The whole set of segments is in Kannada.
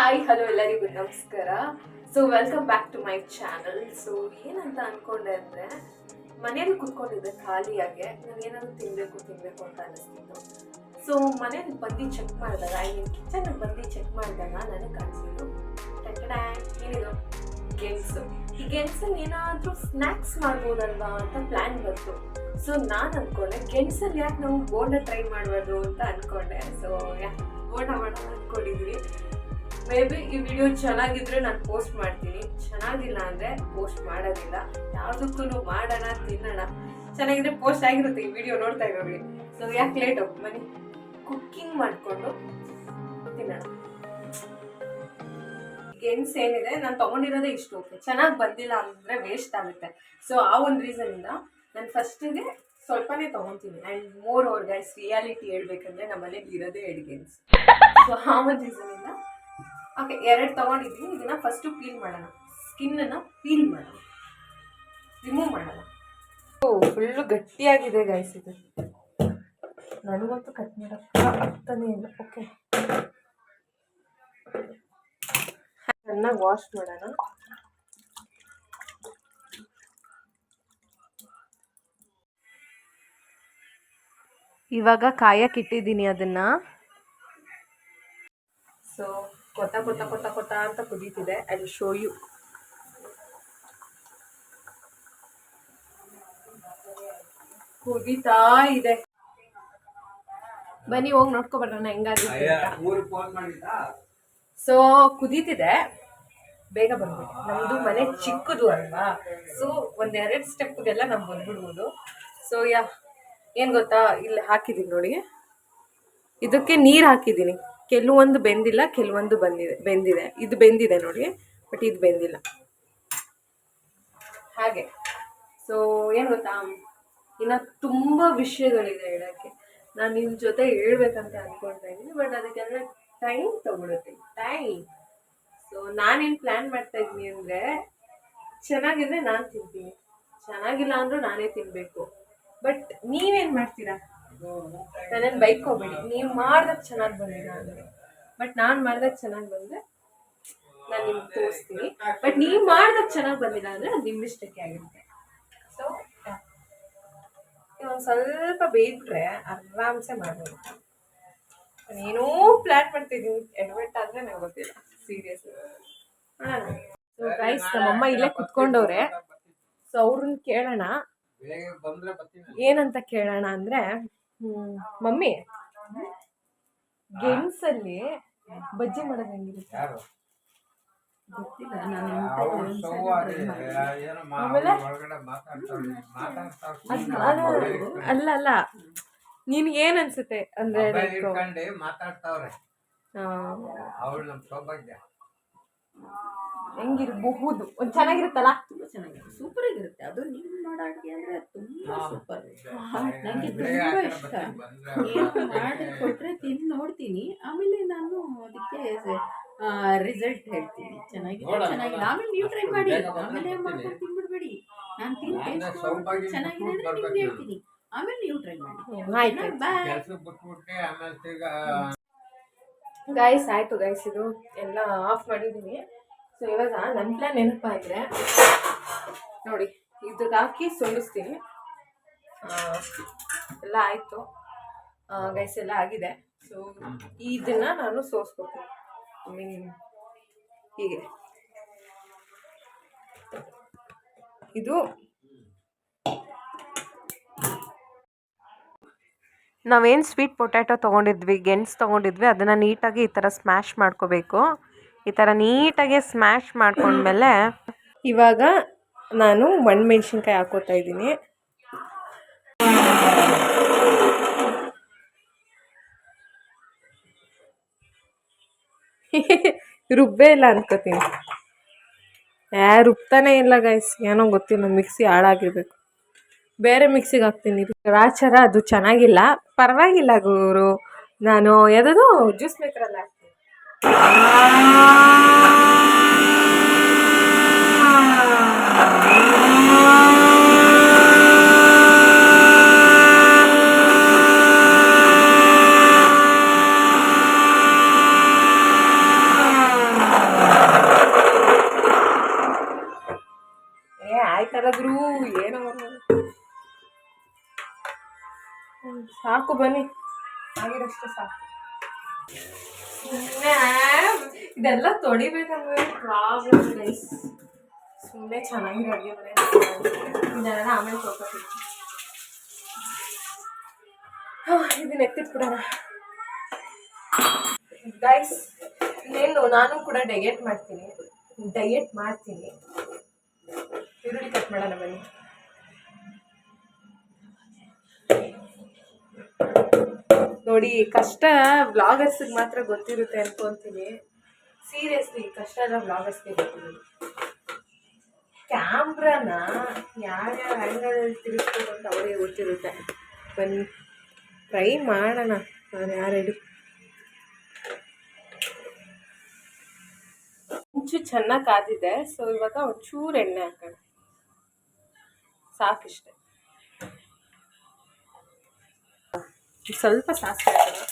ಹಾಯ್ ಹಲೋ ಎಲ್ಲರಿಗೂ ನಮಸ್ಕಾರ. So welcome back to my channel. So ಏನಂತ ಅನ್ಕೊಂಡೆ ಅಂದರೆ, ಮನೇಲಿ ಕುತ್ಕೊಂಡಿದ್ದೆ ಖಾಲಿಯಾಗೆ, ನಾನು ಏನಾದರೂ ತಿನ್ನಬೇಕು ಅಂತ ಅನಿಸ್ತಿತ್ತು. ಸೊ ಮನೇಲಿ ಬಂದು ಚೆಕ್ ಮಾಡಿದಾಗ, ಕಿಚನ್ಗೆ ಬಂದು ಚೆಕ್ ಮಾಡಿದಾಗ ನನಗೆ ಕಾಣಿಸಿದ್ದು ಏನಿದು ಗೆಣಸು. ಈ ಗೆಣಸಲ್ಲಿ ಏನಾದರೂ ಸ್ನ್ಯಾಕ್ಸ್ ಮಾಡ್ಬೋದಲ್ವಾ ಅಂತ ಪ್ಲ್ಯಾನ್ ಬಂತು. ಸೊ ನಾನು ಅಂದ್ಕೊಂಡೆ, ಗೆಣಸಲ್ಲಿ ಯಾಕೆ ನಾವು ಬೋಂಡ ಟ್ರೈ ಮಾಡಬಾರ್ದು ಅಂತ ಅಂದ್ಕೊಂಡೆ. ಸೊ ಬೋಂಡ ಮಾಡೋಣ ಅಂದ್ಕೊಂಡಿದ್ವಿ. ಮೇ ಬಿ ಈ ವಿಡಿಯೋ ಚೆನ್ನಾಗಿದ್ರೆ ನಾನು ಪೋಸ್ಟ್ ಮಾಡ್ತೀನಿ, ಚೆನ್ನಾಗಿಲ್ಲ ಅಂದರೆ ಪೋಸ್ಟ್ ಮಾಡೋದಿಲ್ಲ. ಯಾವುದಕ್ಕೂ ಮಾಡೋಣ, ತಿನ್ನೋಣ. ಚೆನ್ನಾಗಿದ್ರೆ ಪೋಸ್ಟ್ ಆಗಿರುತ್ತೆ ಈ ವಿಡಿಯೋ ನೋಡ್ತಾ ಇರೋರಿಗೆ. ಸೊ ಯಾಕೆ ಲೇಟು, ಬನ್ನಿ ಕುಕ್ಕಿಂಗ್ ಮಾಡಿಕೊಂಡು ತಿನ್ನೋಣ. ಗೆಣಸು ಏನಿದೆ ನಾನು ತೊಗೊಂಡಿರೋದೇ ಇಷ್ಟು, ಓಕೆ, ಚೆನ್ನಾಗಿ ಬಂದಿಲ್ಲ ಅಂದರೆ ವೇಸ್ಟ್ ಆಗುತ್ತೆ. ಸೊ ಆ ಒಂದು ರೀಸನಿಂದ ನಾನು ಫಸ್ಟಿಗೆ ಸ್ವಲ್ಪನೇ ತೊಗೊತೀನಿ. And moreover guys, reality ಹೇಳ್ಬೇಕಂದ್ರೆ ನಮ್ಮನೇಲಿ ಇರೋದೇ 2 ಗೆಣಸು. ಸೊ ಆ ಒಂದು ರೀಸನಿಂದ ಓಕೆ 2 ತೊಗೊಂಡಿದ್ದೀನಿ. ಇದನ್ನು ಫಸ್ಟು ಪೀಲ್ ಮಾಡೋಣ, ಸ್ಕಿನ್ನನ್ನು ಪೀಲ್ ಮಾಡೋಣ, ರಿಮೂವ್ ಮಾಡೋಣ. ಫುಲ್ಲು ಗಟ್ಟಿಯಾಗಿದೆ ಗೈಸ್ ಇದು, ನನಗಂತೂ ಕಟ್ ಮಾಡೋಕ್ಕೆ ಆಗ್ತಾನೇ ಇಲ್ಲ. ಓಕೆ, ಚೆನ್ನಾಗಿ ವಾಶ್ ಮಾಡೋಣ. ಇವಾಗ ಕಾಯಕ್ಕೆ ಇಟ್ಟಿದ್ದೀನಿ ಅದನ್ನು. ಸೊ ಕೊತ್ತ ಕೊತ್ತ ಕೊತ್ತ ಕೊತ್ತ ಅಂತ ಕುದೀತಿದೆ. I will show you. ಕುದೀತಾ ಇದೆ, ಬನ್ನಿ ಹೋಗಿ ನೋಡ್ಕೊಬರೋಣ ಹೆಂಗಾಗುತ್ತೆ. ಸೊ ಕುದೀತಿದೆ, ಬೇಗ ಬರ್ಬೇಕು. ನಮ್ಮದು ಮನೆ ಚಿಕ್ಕದು ಅಲ್ವಾ, ಸೊ 1-2 ಸ್ಟೆಪ್ಗೆಲ್ಲ ನಾವು ಬಂದ್ಬಿಡ್ಬೋದು. ಸೊ ಏನು ಗೊತ್ತಾ, ಇಲ್ಲಿ ಹಾಕಿದ್ದೀನಿ ನೋಡಿ, ಇದಕ್ಕೆ ನೀರು ಹಾಕಿದ್ದೀನಿ. ಕೆಲವೊಂದು ಬೆಂದಿಲ್ಲ, ಕೆಲವೊಂದು ಬೆಂದಿದೆ. ಇದು ಬೆಂದಿದೆ ನೋಡಿ, ಬಟ್ ಇದು ಬೆಂದಿಲ್ಲ ಹಾಗೆ. ಸೊ ಏನು ಗೊತ್ತಾ, ಇನ್ನು ತುಂಬ ವಿಷಯಗಳಿದೆ ಹೇಳೋಕ್ಕೆ. ನಾನು ನಿಮ್ಮ ಜೊತೆ ಹೇಳ್ಬೇಕಂತ ಅಂದ್ಕೊಳ್ತಾ ಇದ್ದೀನಿ, ಬಟ್ ಅದಕ್ಕೆಲ್ಲ ಟೈಮ್ ತಗೊಳುತ್ತೆ, ಟೈಮ್. ಸೊ ನಾನೇನು ಪ್ಲ್ಯಾನ್ ಮಾಡ್ತಾ ಇದ್ದೀನಿ ಅಂದರೆ, ಚೆನ್ನಾಗಿದ್ರೆ ನಾನು ತಿಂತೀನಿ, ಚೆನ್ನಾಗಿಲ್ಲ ಅಂದರೂ ನಾನೇ ತಿನ್ನಬೇಕು. ಬಟ್ ನೀವೇನು ಮಾಡ್ತೀರಾ, ನನ್ನನ್ನು ಬೈಕೋಬೇಡಿ. ನೀವು ಮಾಡ್ದಾಗ ಚೆನ್ನಾಗಿ ಬಂದಿಲ್ಲ ಅಂದರೆ, ಬಟ್ ನಾನು ಮಾಡ್ದಾಗ ಚೆನ್ನಾಗಿ ಬಂದರೆ ನಾನು ನಿಮ್ಗೆ ತೋರಿಸ್ತೀನಿ. ಬಟ್ ನೀವು ಮಾಡ್ದಾಗ ಚೆನ್ನಾಗಿ ಬಂದಿಲ್ಲ ಅಂದರೆ ಅದು ನಿಮ್ಮ ಇಷ್ಟಕ್ಕೆ ಆಗಿರುತ್ತೆ. ಸೊ ಒಂದು ಸ್ವಲ್ಪ ಬೇಯ್ಬಿಟ್ರೆ ಆರಾಮ್ಸೆ ಮಾಡ್ಬೋದು. ನಾನೇನೋ ಪ್ಲ್ಯಾನ್ ಮಾಡ್ತಿದ್ದೀನಿ, ಎಡ್ವೆಟ್ ಆದರೆ ನನಗೆ ಗೊತ್ತಿಲ್ಲ, ಸೀರಿಯಸ್. ಸೊ ಗೈಸ್, ನಮ್ಮಮ್ಮ ಇಲ್ಲೇ ಕುತ್ಕೊಂಡವ್ರೆ. ಸೊ ಅವ್ರನ್ನ ಕೇಳೋಣ, ಏನಂತ ಕೇಳೋಣ ಅಂದರೆ, ಮಮ್ಮಿ ಗೆಣಸಲ್ಲಿ ಬಜ್ಜಿ ಮಾಡೋದು ಹೆಂಗಿರುತ್ತೆ ಗೊತ್ತಿಲ್ಲ. ಆಮೇಲೆ ಅಲ್ಲ ನಿನ್ಗೇನು ಅನ್ಸುತ್ತೆ ಅಂದರೆ ಹೆಂಗಿರಬಹುದು? ಒಂದು ಚೆನ್ನಾಗಿರುತ್ತಲ್ಲ, ತುಂಬ ಚೆನ್ನಾಗಿರುತ್ತೆ, ಸೂಪರ್ ಆಗಿರುತ್ತೆ. ಅದು ನೀವು ಮಾಡೋ ಅಡುಗೆ ಅಂದರೆ ತುಂಬ ಸೂಪರ್. ನನಗೆ ತುಂಬ ಇಷ್ಟ. ಏನು ಮಾಡಿ ಕೊಟ್ಟರೆ ತಿಂದು ನೋಡ್ತೀನಿ, ಆಮೇಲೆ ನಾನು ಅದಕ್ಕೆ ರಿಸಲ್ಟ್ ಹೇಳ್ತೀನಿ. ಚೆನ್ನಾಗಿದೆ, ಚೆನ್ನಾಗಿಲ್ಲ, ಆಮೇಲೆ ನೀವು ಟ್ರೈ ಮಾಡಿ, ಆಮೇಲೆ ಮಾಡ್ಕೊಂಡು ತಿನ್ಬಿಡ್ಬೇಡಿ. ನಾನು ತಿಂದು ಟೇಸ್ಟ್ ನೋಡ್ಬಿಟ್ಟು ಚೆನ್ನಾಗಿದೆ ಅಂದರೆ ನಿಮ್ಗೆ ಹೇಳ್ತೀನಿ, ಆಮೇಲೆ ನೀವು ಟ್ರೈ ಮಾಡಿ. ಆಯ್ತು, ಬಾಯ್ ಗೈಸ್. ಆಯಿತು ಗೈಸ್, ಇದು ಎಲ್ಲ ಆಫ್ ಮಾಡಿದ್ದೀನಿ. ಸೊ ಇವಾಗ ನನ್ನ ಪ್ಲ್ಯಾನ್ ಏನಪ್ಪ ಅಂದರೆ, ನೋಡಿ ಇದಕ್ಕೆ ಹಾಕಿ ಸೋಲಿಸ್ತೀನಿ. ಎಲ್ಲ ಆಯಿತು ಗೈಸ್, ಎಲ್ಲ ಆಗಿದೆ. ಸೊ ಇದನ್ನು ನಾನು ಸೋಸ್ಕೊತೀನಿ. ಹೀಗೆ ಇದು ನಾವೇನು ಸ್ವೀಟ್ ಪೊಟ್ಯಾಟೊ ತೊಗೊಂಡಿದ್ವಿ, ಗೆಣಸು ತೊಗೊಂಡಿದ್ವಿ, ಅದನ್ನು ನೀಟಾಗಿ ಈ ಥರ ಸ್ಮ್ಯಾಶ್ ಮಾಡ್ಕೋಬೇಕು. ಈ ಥರ ನೀಟಾಗಿ ಸ್ಮ್ಯಾಶ್ ಮಾಡ್ಕೊಂಡ್ಮೇಲೆ ಇವಾಗ ನಾನು ಒಣಮೆಣ್ಸಿನ್ಕಾಯಿ ಹಾಕೋತಾ ಇದ್ದೀನಿ. ರುಬ್ಬೇ ಇಲ್ಲ ಅನ್ಕೋತೀನಿ, ರುಬ್ತಾನೆ ಇಲ್ಲ ಗೈಸ್, ಏನೋ ಗೊತ್ತಿಲ್ಲ, ಮಿಕ್ಸಿ ಹಾಳಾಗಿರ್ಬೇಕು. ಬೇರೆ ಮಿಕ್ಸಿಗೆ ಹಾಕ್ತೀನಿ. ರಾಚಾರ ಅದು ಚೆನ್ನಾಗಿಲ್ಲ, ಪರವಾಗಿಲ್ಲ ಗುರು, ನಾನು ಯಾವುದೋ ಜ್ಯೂಸ್ ಮೇಕರಲ್ಲ ಹಾಕ್ತೀನಿ. ಯಾರಾದ್ರೂ ಏನೋ ಸಾಕು ಬನ್ನಿ ಆಗಿರಷ್ಟೇ ಸಾಕು. ಇದೆಲ್ಲ ತೊಳಿಬೇಕಂದ್ರೆ ಪ್ರಾಬ್ಲಮ್ ಗೈಸ್. ಸುಮ್ಮನೆ ಚೆನ್ನಾಗಿರೋ ಅಡುಗೆ ಮನೆ ಇದೆಲ್ಲ ಆಮೇಲೆ ತೊಳ್ಕೊತೀನಿ. ಇದನ್ನ ಎತ್ತಿಟ್ಬಿಡೋಣ ಗೈಸ್. ಇನ್ನೇನು ನಾನು ಕೂಡ ಡಯಟ್ ಮಾಡ್ತೀನಿ. ಈರುಳ್ಳಿ ಕಟ್ ಮಾಡೋಣ ಬನ್ನಿ. ನೋಡಿ, ಕಷ್ಟ ವ್ಲಾಗರ್ಸ್ಗೆ ಮಾತ್ರ ಗೊತ್ತಿರುತ್ತೆ ಅನ್ಕೊಂತೀನಿ. ಸೀರಿಯಸ್ಲಿ ಕಷ್ಟ ಎಲ್ಲ ವ್ಲಾಗರ್ಸ್ಗೆ ಗೊತ್ತಿರೋದು. ಕ್ಯಾಮ್ರಾನ ಯಾರ್ಯಾವ ಆ್ಯಂಗಲಲ್ಲಿ ತಿರುಗಿಸ್ಬೇಕು ಅಂತ ಅವರಿಗೆ ಗೊತ್ತಿರುತ್ತೆ. ಬನ್ನಿ ಟ್ರೈ ಮಾಡೋಣ. ನಾನು ಯಾರೆಡಿ ಮುಂಚೆ ಚೆನ್ನಾಗಿ ಕಾದಿದೆ. ಸೊ ಇವಾಗ ಒಂಚೂರು ಎಣ್ಣೆ ಹಾಕೋಣ, ಸಾಕಿಷ್ಟೆ. ಸ್ವಲ್ಪ ಸಾಸಿವೆ ಹಾಕೋಣ.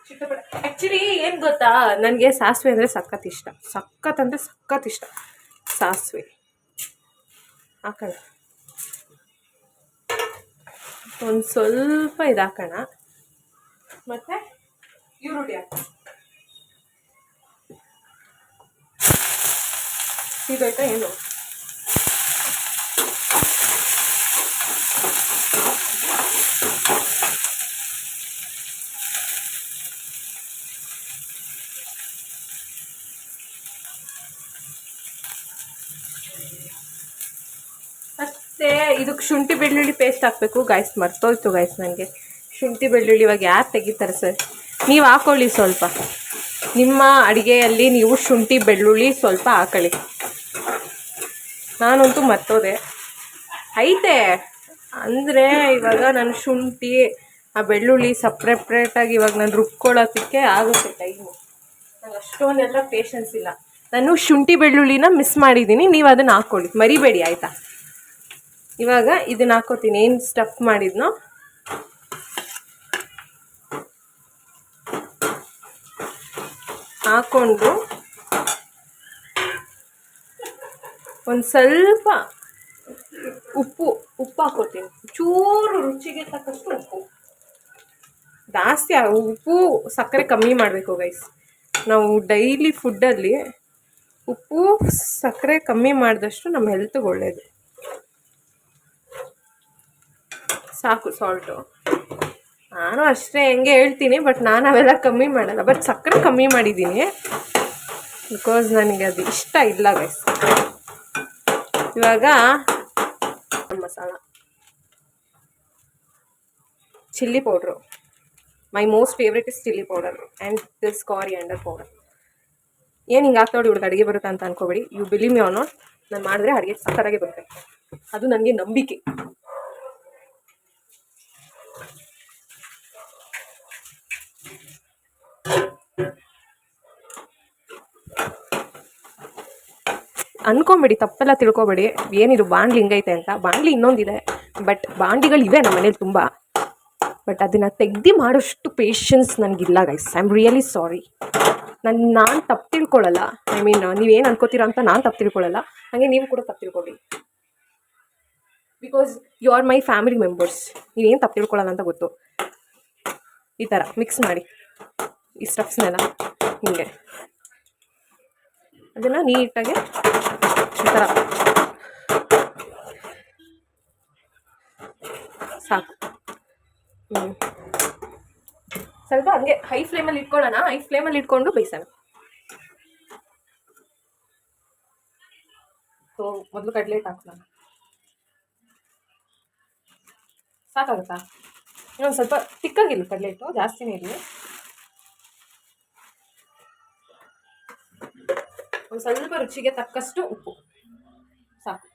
ಚಿಕ್ಕಪುಟ್ಟ ಆ್ಯಕ್ಚುಲಿ ಏನು ಗೊತ್ತಾ, ನನಗೆ ಸಾಸಿವೆ ಅಂದರೆ ಸಖತ್ ಇಷ್ಟ. ಸಖತ್ ಇಷ್ಟ ಸಾಸಿವೆ. ಹಾಕೋಣ ಒಂದು ಸ್ವಲ್ಪ ಇದು ಹಾಕೋಣ. ಮತ್ತು ಈರುಳ್ಳಿ ಹಾಕೋಣ. ಸೀದೋಯ್ತಾ ಏನು? ಮತ್ತೆ ಇದಕ್ಕೆ ಶುಂಠಿ ಬೆಳ್ಳುಳ್ಳಿ ಪೇಸ್ಟ್ ಹಾಕಬೇಕು ಗಾಯ್ಸ್. ಮರ್ತೋಯ್ತು ಗಾಯ್ಸ್ ನನಗೆ. ಶುಂಠಿ ಬೆಳ್ಳುಳ್ಳಿ ಇವಾಗ ಯಾರು ತೆಗಿತಾರೆ ಸರ್? ನೀವು ಹಾಕೊಳ್ಳಿ ಸ್ವಲ್ಪ. ನಿಮ್ಮ ಅಡುಗೆಯಲ್ಲಿ ನೀವು ಶುಂಠಿ ಬೆಳ್ಳುಳ್ಳಿ ಸ್ವಲ್ಪ ಹಾಕೊಳ್ಳಿ. ನಾನಂತೂ ಮರ್ತೋದೆ. ಐತೆ ಅಂದರೆ ಇವಾಗ ನಾನು ಶುಂಠಿ ಆ ಬೆಳ್ಳುಳ್ಳಿ ಸಪ್ರೇಟಾಗಿ ಇವಾಗ ನಾನು ರುಬ್ಕೊಳ್ಳೋದಕ್ಕೆ ಆಗುತ್ತೆ ಟೈಮು. ನಂಗೆ ಅಷ್ಟೊಂದೆಲ್ಲ ಪೇಷನ್ಸ್ ಇಲ್ಲ. ನಾನು ಶುಂಠಿ ಬೆಳ್ಳುಳ್ಳಿನ ಮಿಸ್ ಮಾಡಿದ್ದೀನಿ. ನೀವು ಅದನ್ನು ಹಾಕ್ಕೊಳ್ಳಿ, ಮರಿಬೇಡಿ ಆಯಿತಾ? ಇವಾಗ ಇದನ್ನು ಹಾಕ್ಕೋತೀನಿ. ಏನು ಸ್ಟಫ್ ಮಾಡಿದ್ನೋ ಹಾಕ್ಕೊಂಡು ಒಂದು ಸ್ವಲ್ಪ ಉಪ್ಪು ಹಾಕ್ಕೋತೀನಿ. ಚೂರು ರುಚಿಗೆ ತಕ್ಕಷ್ಟು ಉಪ್ಪು. ಜಾಸ್ತಿ ಉಪ್ಪು ಸಕ್ಕರೆ ಕಮ್ಮಿ ಮಾಡಬೇಕು ಗೈಸ್. ನಾವು ಡೈಲಿ ಫುಡ್ಡಲ್ಲಿ ಉಪ್ಪು ಸಕ್ಕರೆ ಕಮ್ಮಿ ಮಾಡಿದಷ್ಟು ನಮ್ಮ ಹೆಲ್ತ್ಗೆ ಒಳ್ಳೆಯದು. ಸಾಕು ಸಾಲ್ಟು. ನಾನು ಅಷ್ಟೇ ಹೆಂಗೆ ಹೇಳ್ತೀನಿ, ಬಟ್ ನಾನು ಅವೆಲ್ಲ ಕಮ್ಮಿ ಮಾಡಲ್ಲ. ಬಟ್ ಸಕ್ಕರೆ ಕಮ್ಮಿ ಮಾಡಿದ್ದೀನಿ ಬಿಕಾಸ್ ನನಗೆ ಅದು ಇಷ್ಟ ಇಲ್ಲ ಗೈಸ್. ಇವಾಗ masala, chilli powder. My most favourite is chilli powder and this coriander powder. ಏನು ಹಿಂಗೆ ಆಗ್ತಾ ಇವ್ರಿಗೆ ಅಡುಗೆ ಬರುತ್ತೆ ಅಂತ ಅನ್ಕೋಬೇಡಿ. You believe me or not, ನಾನು ಮಾಡಿದ್ರೆ ಅಡುಗೆ ಸಕ್ಕತ್ತಾಗೆ ಬರುತ್ತೆ. ಅದು ನನಗೆ ನಂಬಿಕೆ. ಅನ್ಕೊಂಬೇಡಿ, ತಪ್ಪೆಲ್ಲ ತಿಳ್ಕೊಬೇಡಿ. ಏನಿದು ಬಾಣಲಿ ಹಿಂಗೈತೆ ಅಂತ. ಬಾಣಲಿ ಇನ್ನೊಂದಿದೆ, ಬಟ್ ಬಾಣಲಿಗಳಿವೆ ನಮ್ಮ ಮನೇಲಿ ತುಂಬ. ಬಟ್ ಅದನ್ನು ತೆಗ್ದು ಮಾಡೋಷ್ಟು ಪೇಷನ್ಸ್ ನನಗಿಲ್ಲ guys. I am really sorry. ನಾನು ತಪ್ಪು ತಿಳ್ಕೊಳ್ಳಲ್ಲ. ಐ ಮೀನ್ ನೀವೇನು ಅನ್ಕೋತೀರಾ ಅಂತ ನಾನು ತಪ್ಪು ತಿಳ್ಕೊಳ್ಳಲ್ಲ. ಹಾಗೆ ನೀವು ಕೂಡ ತಪ್ಪು ತಿಳ್ಕೊಳ್ಳಿ. Because you are my family members. ನೀವೇನು ತಪ್ಪು ತಿಳ್ಕೊಳ್ಳಲ್ಲ ಅಂತ ಗೊತ್ತು. ಈ ಥರ ಮಿಕ್ಸ್ ಮಾಡಿ ಈ ಸ್ಟಫ್ಸ್ನೆಲ್ಲ ಹೀಗೆ ಅದನ್ನು ನೀಟಾಗಿ ಈ ಥರ ಸಾಕು. ಸ್ವಲ್ಪ ಹಂಗೆ ಹೈ ಫ್ಲೇಮಲ್ಲಿ ಇಟ್ಕೊಳ್ಳೋಣ. ಹೈ ಫ್ಲೇಮಲ್ಲಿ ಇಟ್ಕೊಂಡು ಬೇಯಿಸೋಣ. ಸೊ ಮೊದಲು ಕಡ್ಲೆಟ್ ಹಾಕೋಣ. ಸಾಕಾಗುತ್ತಾ? ಇನ್ನೊಂದು ಸ್ವಲ್ಪ ತಿಕ್ಕಾಗಿಲ್ಲ ಕಡ್ಲೆಟು, ಜಾಸ್ತಿನೇ ಇರಲಿ. ಒಂದು ಸ್ವಲ್ಪ ರುಚಿಗೆ ತಕ್ಕಷ್ಟು ಉಪ್ಪು ಸಾಕು.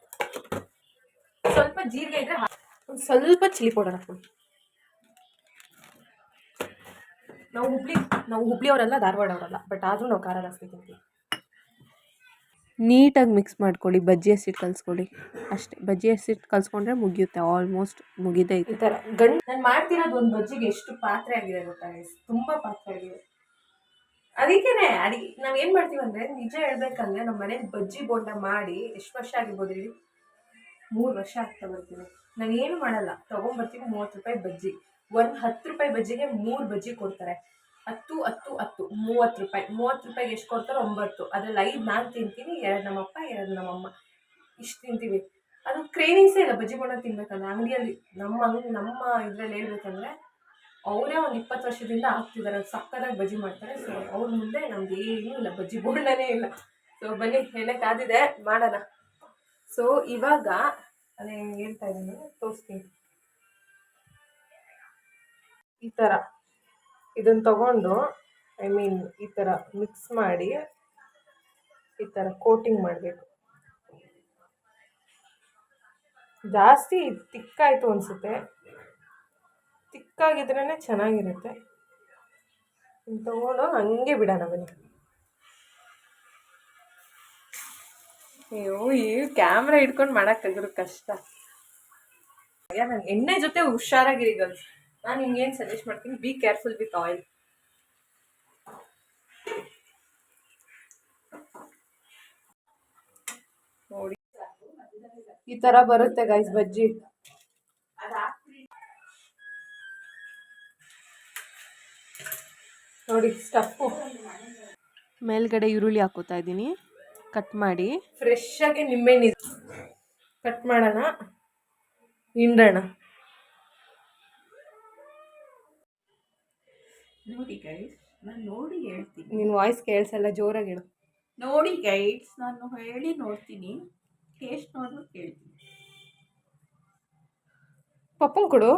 ಸ್ವಲ್ಪ ಜೀರಿಗೆ ಇದ್ರೆ ಒಂದು ಸ್ವಲ್ಪ ಚಿಲ್ಲಿ ಪೌಡರ್ ಹಾಕ್ಕೊಳ್ಳಿ. ನಾವು ಹುಬ್ಳಿಯವರಲ್ಲ, ಧಾರವಾಡ ಅವರಲ್ಲ, ಬಟ್ ಆದರೂ ನಾವು ಖಾರ ಜಾಸ್ತಿ ತಿಂತೀವಿ. ನೀಟಾಗಿ ಮಿಕ್ಸ್ ಮಾಡ್ಕೊಳ್ಳಿ. ಬಜ್ಜಿ ಹಸಿಟ್ಟು ಕಲಿಸ್ಕೊಳ್ಳಿ ಅಷ್ಟೇ. ಬಜ್ಜಿ ಹಸಿಟ್ಟು ಕಲಿಸ್ಕೊಂಡ್ರೆ ಮುಗಿಯುತ್ತೆ, ಆಲ್ಮೋಸ್ಟ್ ಮುಗಿದೇ ಈ ಥರ. ನಾನು ಮಾಡ್ತಿರೋದು ಒಂದು ಬಜ್ಜಿಗೆ ಎಷ್ಟು ಪಾತ್ರೆ ಆಗಿದೆ ಗೊತ್ತಾ? ತುಂಬ ಪಾತ್ರೆ ಆಗಿದೆ. ಅದಕ್ಕೇನೆ ನಾವೇನು ಮಾಡ್ತೀವಿ ಅಂದರೆ, ನಿಜ ಹೇಳ್ಬೇಕಂದ್ರೆ ನಮ್ಮ ಮನೇಲಿ ಬಜ್ಜಿ ಬೋಂಡ ಮಾಡಿ ಎಷ್ಟು ವರ್ಷ ಆಗಿರ್ಬೋದು ಹೇಳಿ? 3 ವರ್ಷ ಆಗ್ತಾ ಬರ್ತೀನಿ. ನಾನು ಏನು ಮಾಡಲ್ಲ, ತೊಗೊಂಬರ್ತೀನಿ 30 ರೂಪಾಯಿ ಬಜ್ಜಿ. ಒಂದು 10 ರೂಪಾಯಿ ಬಜ್ಜಿಗೆ 3 ಬಜ್ಜಿ ಕೊಡ್ತಾರೆ. 10 10 10 30 ರೂಪಾಯಿ. 30 ರೂಪಾಯಿಗೆ ಎಷ್ಟು ಕೊಡ್ತಾರೆ? 9. ಅದ್ರಲ್ಲಿ 5 ನಾನು ತಿಂತೀನಿ, 2 ನಮ್ಮಪ್ಪ, 2 ನಮ್ಮಮ್ಮ. ಇಷ್ಟು ತಿಂತೀವಿ. ಅದು ಕ್ರೇವಿಂಗ್ಸೇ ಇಲ್ಲ ಬಜ್ಜಿ ಬೋಂಡ ತಿನ್ಬೇಕಂದ್ರೆ. ಅಂಗಡಿಯಲ್ಲಿ ನಮ್ಮ ಇದರಲ್ಲಿ ಹೇಳ್ಬೇಕಂದ್ರೆ ಅವರೇ ಒಂದು 20 ವರ್ಷದಿಂದ ಆಗ್ತಿದ್ದಾರೆ, ಸಕ್ಕತ್ತಾಗಿ ಬಜ್ಜಿ ಮಾಡ್ತಾರೆ. ಸೊ ಅವ್ರ ಮುಂದೆ ನಮ್ದು ಏನೂ ಇಲ್ಲ, ಬಜ್ಜಿ ಬೋಂಡನೇ ಇಲ್ಲ. ಸೊ ಬನ್ನಿ, ಎಣ್ಣೆ ಕಾದಿದೆ, ಮಾಡೋಣ. ಸೊ ಇವಾಗ ಅದೇ ಹೇಳ್ತಾ ಇದ್ದೀನಿ, ತೋರಿಸ್ತೀನಿ. ಈ ಥರ ಇದನ್ನು ತಗೊಂಡು ಈ ಥರ ಮಿಕ್ಸ್ ಮಾಡಿ ಈ ಥರ ಕೋಟಿಂಗ್ ಮಾಡಬೇಕು. ಜಾಸ್ತಿ ತಿಕ್ಕಾಯಿತು ಅನಿಸುತ್ತೆ, ತಿಕ್ಕಾಗಿದ್ರೇ ಚೆನ್ನಾಗಿರುತ್ತೆ. ತಗೊಂಡು ಹಂಗೆ ಬಿಡೋಣ ಬನ್ನಿ. ಅಯ್ಯೋ, ಈ ಕ್ಯಾಮ್ರಾ ಹಿಡ್ಕೊಂಡು ಮಾಡೋಕ್ಕಾಗಿರೋ ಕಷ್ಟ. ನಾನು ಎಣ್ಣೆ ಜೊತೆ ಹುಷಾರಾಗಿರಿ ಗರ್ಲ್ಸ್. ನಾನು ನಿಮ್ಗೇನು ಸಜೆಸ್ಟ್ ಮಾಡ್ತೀನಿ, ಬಿ ಕೇರ್ಫುಲ್ ವಿತ್ ಆಯಿಲ್. ನೋಡಿ, ಈ ಥರ ಬರುತ್ತೆ ಗೈಸ್ ಬಜ್ಜಿ. ನೋಡಿ ಸ್ಟಫು. ಮೇಲ್ಗಡೆ ಈರುಳ್ಳಿ ಹಾಕೋತಾ ಇದ್ದೀನಿ, ಕಟ್ ಮಾಡಿ. ಫ್ರೆಶ್ ಆಗಿ ನಿಂಬೆಹಣ್ಣು ಕಟ್ ಮಾಡೋಣ, ಹಿಂಡೋಣ. ನೋಡಿ ಗೈಸ್, ನಾನು ನೋಡಿ ಹೇಳ್ತೀನಿ. ನಿನ್ನ ವಾಯ್ಸ್ ಕೇಳಿಸಲ್ಲ, ಜೋರಾಗಿ ಹೇಳು. ನೋಡಿ ಗೈಸ್, ನಾನು ಹೇಳಿ ನೋಡ್ತೀನಿ, ಟೇಸ್ಟ್ ನೋಡ್ಬಿಟ್ಟು ಕೇಳ್ತೀನಿ. ಪಪ್ಪನ್ ಕೊಡು.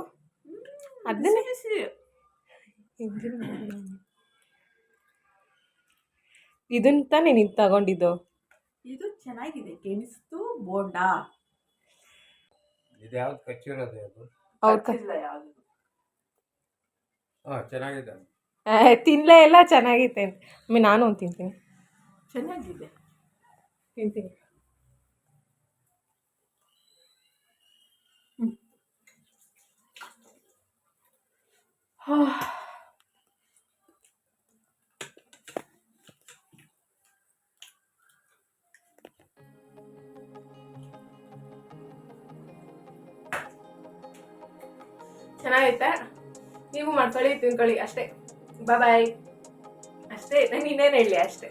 ಅದನ್ನೇ ಇದನ್ನ ತಾನೇ ನೀನು ತಗೊಂಡಿದ್ದು. ಇದು ಚೆನ್ನಾಗಿದೆ, ಗೆಣಸ್ತು ಬೋಂಡ. ಇದು ಯಾವ್ದು ಕಚ್ಚಿರೋದು? ಅದು ಕಚ್ಚಿಲ್ಲ ಯಾವುದು. ಚೆನ್ನಾಗಿದೆ. ತಿನ್ಲೇ ಎಲ್ಲ ಚೆನ್ನಾಗೈತೆ. ನಾನು ಒಂದು ತಿಂತೀನಿ. ಚೆನ್ನಾಗಿದೆ, ತಿಂತೀನಿ. ಚೆನ್ನಾಗೈತೆ, ನೀವು ಮಾಡ್ಕೊಳ್ಳಿ, ತಿನ್ಕೊಳ್ಳಿ ಅಷ್ಟೇ. ಬಾಯ್. ಅಷ್ಟೇ, ನಾನು ಇನ್ನೇನು ಹೇಳಿ ಅಷ್ಟೇ.